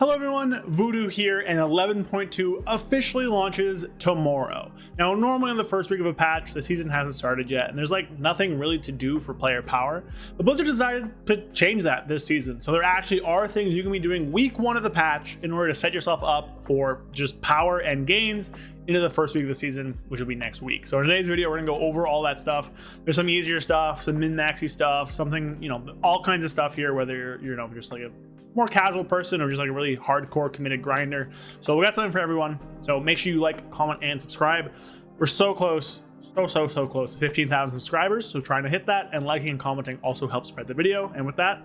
Hello everyone, Voodoo here, and 11.2 officially launches tomorrow. Now, normally on the first week of a patch, the season hasn't started yet, and there's like nothing really to do for player power. But Blizzard decided to change that this season. So there actually are things you can be doing week one of the patch in order to set yourself up for just power and gains into the first week of the season, which will be next week. So in today's video, we're gonna go over all that stuff. There's some easier stuff, some min-maxy stuff, something, all kinds of stuff here, whether you're, just like a more casual person or just like a really hardcore committed grinder. So we got something for everyone. So make sure you like, comment, and subscribe. We're so close, so close to 15,000 subscribers. So trying to hit that, and liking and commenting also helps spread the video. And with that,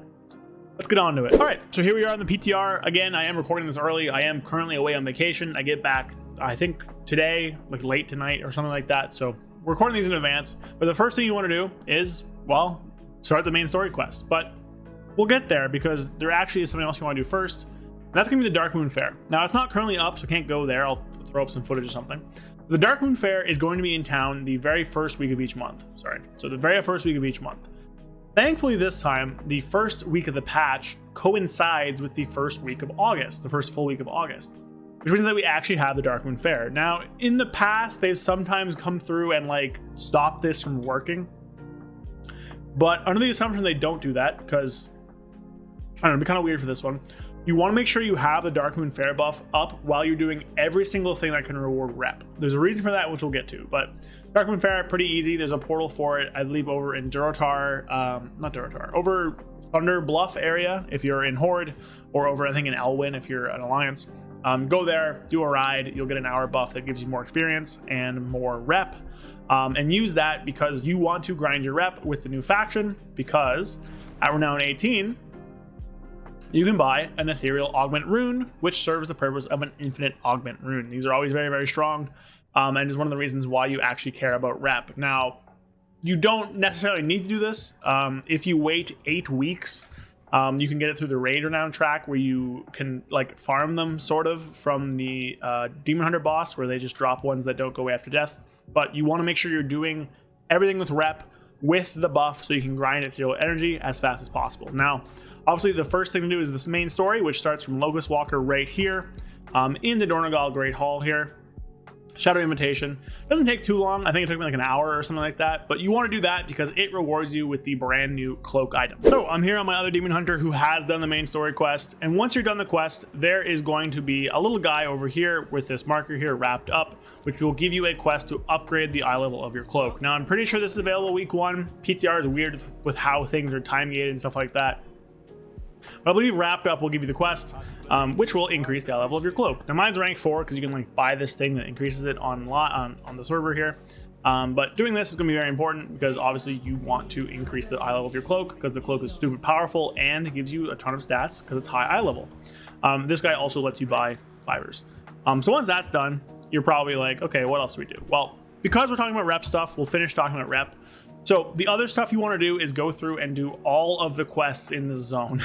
let's get on to it. All right, so here we are on the PTR. Again, I am recording this early. I am currently away on vacation. I get back, I think today, like late tonight or something like that. So we're recording these in advance. But the first thing you want to do is, well, start the main story quest. But we'll get there because there actually is something else you want to do first. And that's going to be the Dark Moon Fair. Now, it's not currently up, so I can't go there. I'll throw up some footage or something. The Dark Moon Fair is going to be in town the very first week of each month. So the very first week of each month. Thankfully, this time, the first week of the patch coincides with the first week of August, the first full week of August, which means that we actually have the Dark Moon Fair. Now, in the past, they've sometimes come through and like stop this from working. But under the assumption they don't do that, because I don't know, it'd be kind of weird for this one. You want to make sure you have the Dark Moon Fair buff up while you're doing every single thing that can reward rep. There's a reason for that, which we'll get to, but Dark Moon Fair, pretty easy. There's a portal for it, I believe, over in over Thunder Bluff area if you're in Horde, or over, I think, in Elwyn if you're an Alliance. Go there, do a ride, you'll get an hour buff that gives you more experience and more rep. And use that because you want to grind your rep with the new faction, because at Renown 18, you can buy an Ethereal Augment Rune, which serves the purpose of an Infinite Augment Rune. These are always very, very strong, and is one of the reasons why you actually care about rep. Now, you don't necessarily need to do this. If you wait 8 weeks, you can get it through the Raid Renown track, where you can like farm them sort of from the Demon Hunter boss, where they just drop ones that don't go away after death. But you want to make sure you're doing everything with rep with the buff so you can grind Ethereal Energy as fast as possible. Now, obviously, the first thing to do is this main story, which starts from Locust Walker right here in the Dornogal Great Hall here. Shadow Invitation. Doesn't take too long. I think it took me like an hour or something like that. But you want to do that because it rewards you with the brand new cloak item. So I'm here on my other Demon Hunter who has done the main story quest. And once you're done the quest, there is going to be a little guy over here with this marker here wrapped up, which will give you a quest to upgrade the eye level of your cloak. Now, I'm pretty sure this is available week 1. PTR is weird with how things are time gated and stuff like that. But I believe Wrapped Up will give you the quest, which will increase the eye level of your cloak. Now, mine's rank 4 because you can like buy this thing that increases it on the server here. But doing this is going to be very important because obviously you want to increase the eye level of your cloak, because the cloak is stupid powerful and gives you a ton of stats because it's high eye level. This guy also lets you buy fibers. So once that's done, you're probably like, okay, what else do we do? Well, because we're talking about rep stuff, we'll finish talking about rep. So the other stuff you want to do is go through and do all of the quests in the zone.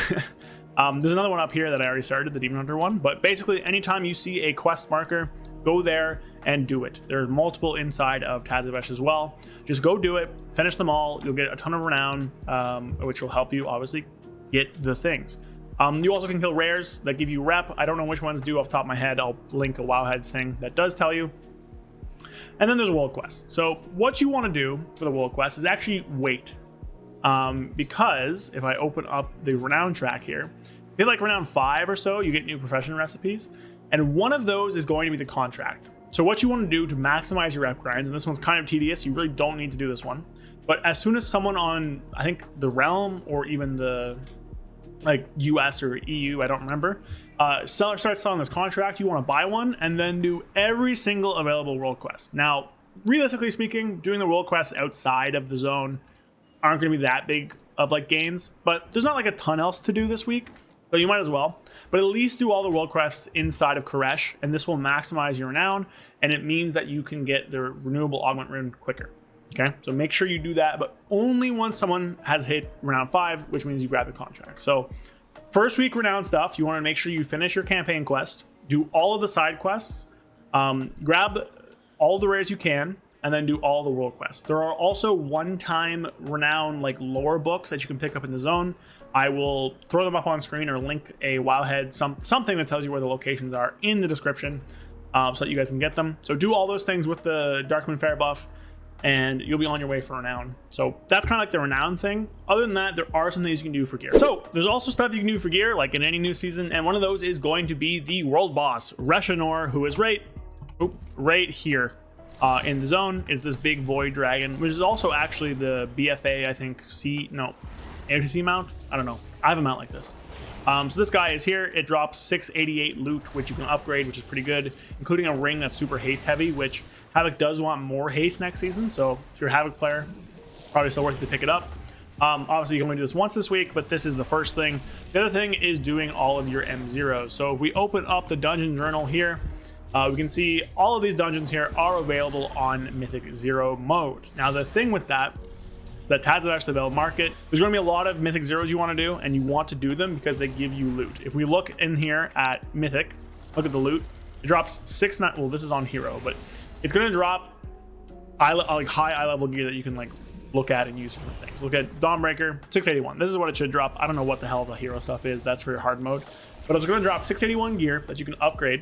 There's another one up here that I already started, the Demon Hunter one. But basically, anytime you see a quest marker, go there and do it. There's multiple inside of Tazavesh as well. Just go do it, finish them all. You'll get a ton of renown, which will help you obviously get the things. You also can kill rares that give you rep. I don't know which ones do off the top of my head. I'll link a Wowhead thing that does tell you. And then there's a world quest. So what you want to do for the world quest is actually wait. Because if I open up the Renown track here, hit like Renown 5 or so, you get new profession recipes. And one of those is going to be the contract. So what you want to do to maximize your rep grinds, and this one's kind of tedious, you really don't need to do this one. But as soon as someone on, I think, the Realm or even the like US or EU, I don't remember, starts selling this contract, you want to buy one and then do every single available world quest. Now, realistically speaking, doing the world quests outside of the zone aren't going to be that big of like gains, but there's not like a ton else to do this week, so you might as well. But at least do all the world quests inside of Koresh, and this will maximize your renown, and it means that you can get the renewable augment rune quicker. Okay, so make sure you do that, but only once someone has hit Renown 5, which means you grab the contract. So first week Renown stuff, you want to make sure you finish your campaign quest, do all of the side quests, grab all the rares you can, and then do all the world quests. There are also one-time Renown like lore books that you can pick up in the zone. I will throw them up on screen or link a wowhead, something that tells you where the locations are in the description, so that you guys can get them. So do all those things with the Darkmoon Fair buff, and you'll be on your way for renown. So that's kind of like the renown thing. Other than that, there are some things you can do for gear. So there's also stuff you can do for gear, like in any new season, and one of those is going to be the world boss, Reshinor, who is right here in the zone, is this big void dragon, which is also actually the BFA, I think, AOTC mount. I don't know. I have a mount like this. So this guy is here. It drops 688 loot, which you can upgrade, which is pretty good, including a ring that's super haste heavy, which Havoc does want more haste next season. So if you're a Havoc player, probably still worth it to pick it up. Obviously, you can only do this once this week, but this is the first thing. The other thing is doing all of your M0s. So if we open up the dungeon journal here, we can see all of these dungeons here are available on Mythic 0 mode. Now, the thing with that Taz have actually available market, there's going to be a lot of Mythic 0s you want to do, and you want to do them because they give you loot. If we look in here at Mythic, look at the loot, it drops 6-9. Well, this is on Hero, but it's going to drop high eye level gear that you can like look at and use for things. Look at Dawnbreaker, 681. This is what it should drop. I don't know what the hell the hero stuff is. That's for your hard mode, but it's going to drop 681 gear that you can upgrade,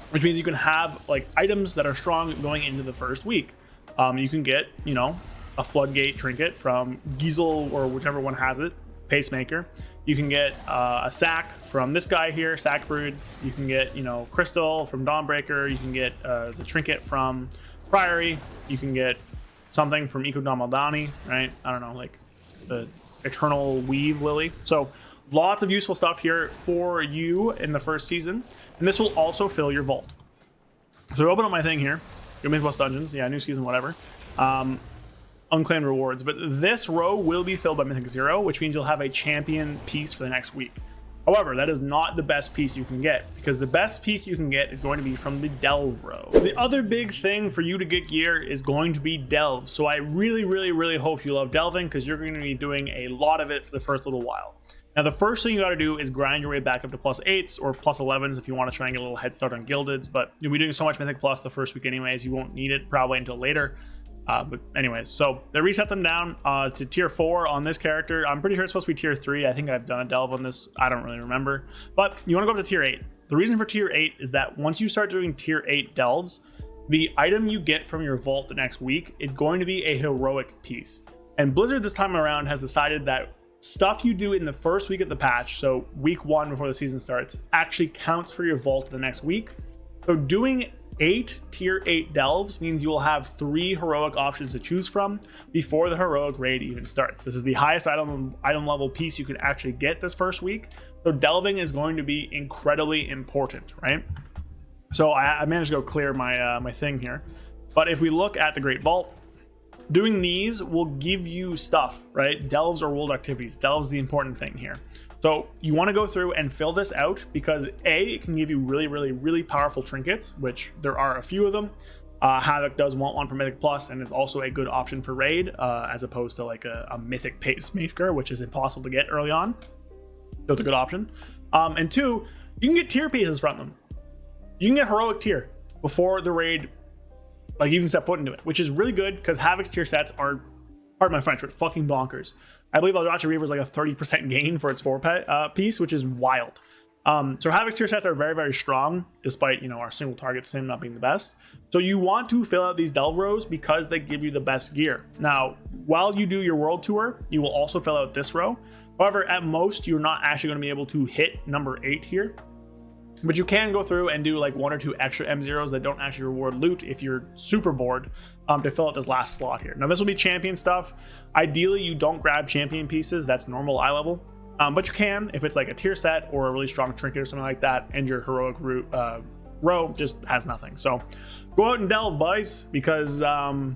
which means you can have like items that are strong going into the first week. You can get, you know, a floodgate trinket from Giesel or whichever one has it, Pacemaker. You can get a sack from this guy here, Sack Brood. You can get, you know, Crystal from Dawnbreaker. You can get the trinket from Priory. You can get something from Iko Damaldani, right? I don't know, like the Eternal Weave Lily. So lots of useful stuff here for you in the first season. And this will also fill your vault. So open up my thing here. Go Mythos Dungeons. Yeah, new season, whatever. Unclaimed rewards, but this row will be filled by Mythic 0, which means you'll have a champion piece for the next week. However, that is not the best piece you can get, because the best piece you can get is going to be from the Delve row. The other big thing for you to get gear is going to be Delve. So I really hope you love delving, because you're going to be doing a lot of it for the first little while. Now, the first thing you got to do is grind your way back up to +8s or +11s if you want to try and get a little head start on Gildeds, but you'll be doing so much Mythic Plus the first week anyways, you won't need it probably until later. But anyways, so they reset them down to tier 4 on this character. I'm pretty sure it's supposed to be tier 3. I think I've done a delve on this. I don't really remember. But you want to go up to tier 8. The reason for tier 8 is that once you start doing tier 8 delves, the item you get from your vault the next week is going to be a heroic piece. And Blizzard this time around has decided that stuff you do in the first week of the patch, so week 1 before the season starts, actually counts for your vault the next week. So doing 8 tier 8 delves means you will have 3 heroic options to choose from before the heroic raid even starts. This is the highest item level piece you can actually get this first week, so delving is going to be incredibly important, right? So I managed to go clear my my thing here, but if we look at the Great Vault, doing these will give you stuff, right? Delves are world activities. Delves the important thing here. So you want to go through and fill this out because it can give you really powerful trinkets, which there are a few of them. Havoc does want one for Mythic Plus and is also a good option for raid, as opposed to like a Mythic Pacemaker, which is impossible to get early on. So it's a good option. And 2, you can get tier pieces from them. You can get heroic tier before the raid, like even step foot into it, which is really good because Havoc's tier sets are, pardon my French, but fucking bonkers. I believe Eldrazi Reaver is like a 30% gain for its 4 piece, which is wild. So Havoc's tier sets are very strong, despite, you know, our single target sim not being the best. So you want to fill out these delve rows because they give you the best gear. Now, while you do your world tour, you will also fill out this row. However, at most, you're not actually going to be able to hit number 8 here. But you can go through and do like 1 or 2 extra M0s that don't actually reward loot if you're super bored, to fill out this last slot here. Now this will be champion stuff. Ideally, you don't grab champion pieces. That's normal eye level. But you can if it's like a tier set or a really strong trinket or something like that, and your heroic row just has nothing. So go out and delve, boys, because it's gonna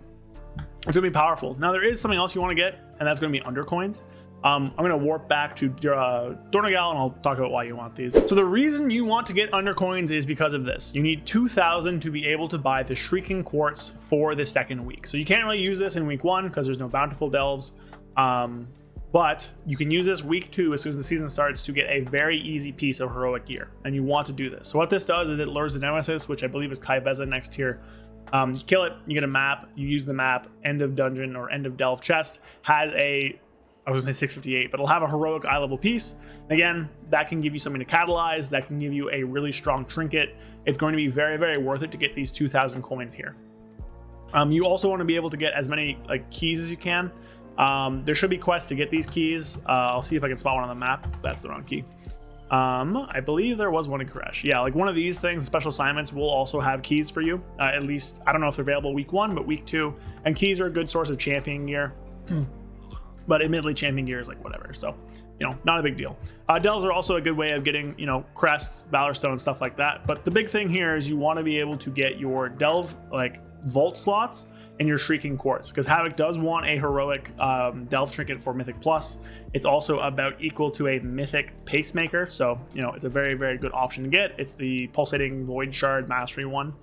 be powerful. Now there is something else you want to get, and that's gonna be undercoins. I'm going to warp back to Dornagal and I'll talk about why you want these. So the reason you want to get undercoins is because of this. You need 2,000 to be able to buy the Shrieking Quartz for the second week. So you can't really use this in week 1 because there's no bountiful delves. But you can use this week 2 as soon as the season starts to get a very easy piece of heroic gear. And you want to do this. So what this does is it lures the Nemesis, which I believe is Kai Beza next tier. You kill it, you get a map, you use the map, end of dungeon or end of delve chest has a I was gonna say 658, but it'll have a heroic eye level piece. Again, that can give you something to catalyze, that can give you a really strong trinket. It's going to be very, very worth it to get these 2,000 coins here. You also want to be able to get as many like keys as you can. There should be quests to get these keys. I'll see if I can spot one on the map. That's the wrong key. I believe there was one in Koresh. Yeah, like one of these things, special assignments will also have keys for you. At least, I don't know if they're available week 1, but week 2. And keys are a good source of champion gear. But admittedly, champion gear is like whatever. So, you know, not a big deal. Delves are also a good way of getting, you know, crests, Valor Stone, stuff like that. But the big thing here is you want to be able to get your delve, like, vault slots and your Shrieking Quartz, because Havoc does want a heroic delve trinket for Mythic Plus. It's also about equal to a Mythic Pacemaker, so you know it's a very, very good option to get. It's the Pulsating Void Shard Mastery one.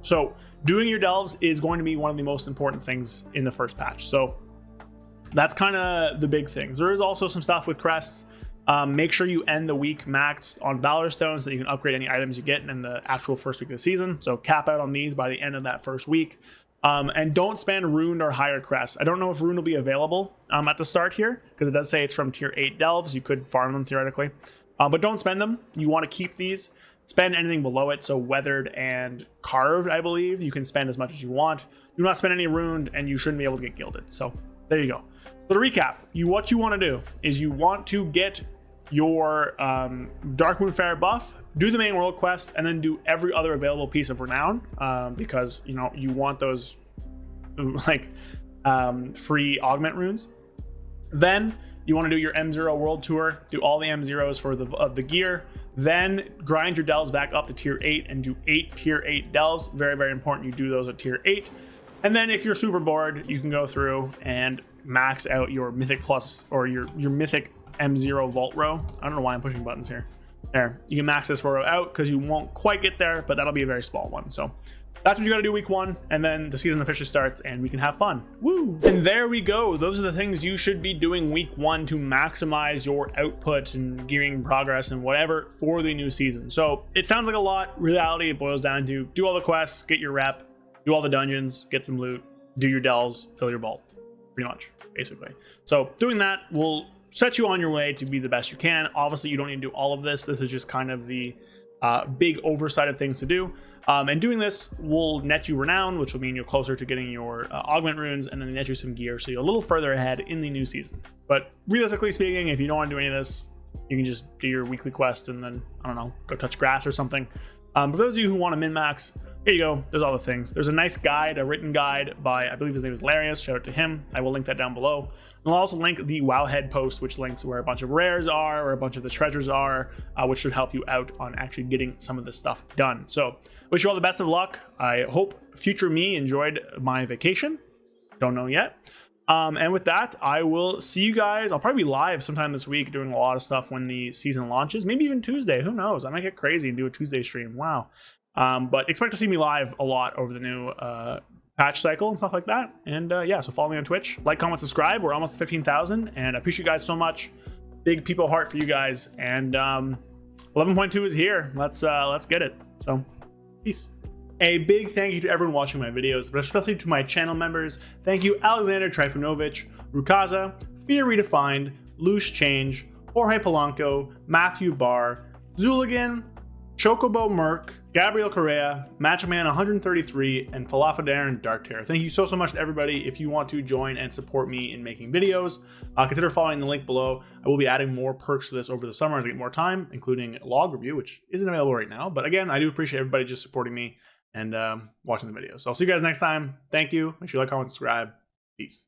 So doing your delves is going to be one of the most important things in the first patch. So that's kind of the big things. There is also some stuff with crests. Make sure you end the week maxed on Valor Stones so that you can upgrade any items you get in the actual first week of the season. So cap out on these by the end of that first week. And don't spend Ruined or higher crests. I don't know if Rune will be available at the start here, because it does say it's from tier 8 delves. You could farm them theoretically. But don't spend them. You want to keep these. Spend anything below it. So Weathered and Carved, I believe. You can spend as much as you want. Do not spend any Ruined, and you shouldn't be able to get gilded. So there you go. So to recap, what you want to do is you want to get your Darkmoon Fair buff, do the main world quest, and then do every other available piece of renown, because you know you want those like free augment runes. Then you want to do your M0 world tour, do all the M0s for the gear, then grind your delves back up to tier 8 and do 8 tier 8 delves. Very, very important you do those at tier 8. And then if you're super bored, you can go through and max out your Mythic Plus or your Mythic M0 vault row. I don't know why I'm pushing buttons here. There, you can max this row out because you won't quite get there, but that'll be a very small one. So that's what you got to do week 1, and then the season officially starts and we can have fun. Woo! And there we go. Those are the things you should be doing week 1 to maximize your output and gearing progress and whatever for the new season. So it sounds like a lot. Reality, it boils down to do all the quests, get your rep, do all the dungeons, get some loot, do your delves, fill your vault, pretty much, basically. So doing that will set you on your way to be the best you can. Obviously, you don't need to do all of this. This is just kind of the big oversight of things to do. And doing this will net you renown, which will mean you're closer to getting your augment runes, and then net you some gear, so you're a little further ahead in the new season. But realistically speaking, if you don't want to do any of this, you can just do your weekly quest and then, I don't know, go touch grass or something. For those of you who want to min-max, here you go. There's all the things. There's a nice guide, a written guide by, I believe his name is Larius. Shout out to him. I will link that down below. And I'll also link the Wowhead post, which links where a bunch of rares are, or a bunch of the treasures are, which should help you out on actually getting some of this stuff done. So wish you all the best of luck. I hope future me enjoyed my vacation. Don't know yet. And with that, I will see you guys. I'll probably be live sometime this week doing a lot of stuff when the season launches. Maybe even Tuesday. Who knows? I might get crazy and do a Tuesday stream. Wow. But expect to see me live a lot over the new patch cycle and stuff like that. And yeah, so follow me on Twitch. Like, comment, subscribe. We're almost 15,000, and I appreciate you guys so much. Big people heart for you guys. And 11.2 is here. Let's get it. So peace. A big thank you to everyone watching my videos, but especially to my channel members. Thank you, Alexander Trifunovic, Rukaza, Fear Redefined, Loose Change, Jorge Polanco, Matthew Barr, Zuligan, Chocobo Merc, Gabriel Correa, Matchman 133, and Falafadar and Dark Terror. Thank you so much to everybody. If you want to join and support me in making videos, consider following the link below. I will be adding more perks to this over the summer as I get more time, including log review, which isn't available right now. But again, I do appreciate everybody just supporting me and watching the videos. So I'll see you guys next time. Thank you. Make sure you like, comment, subscribe. Peace.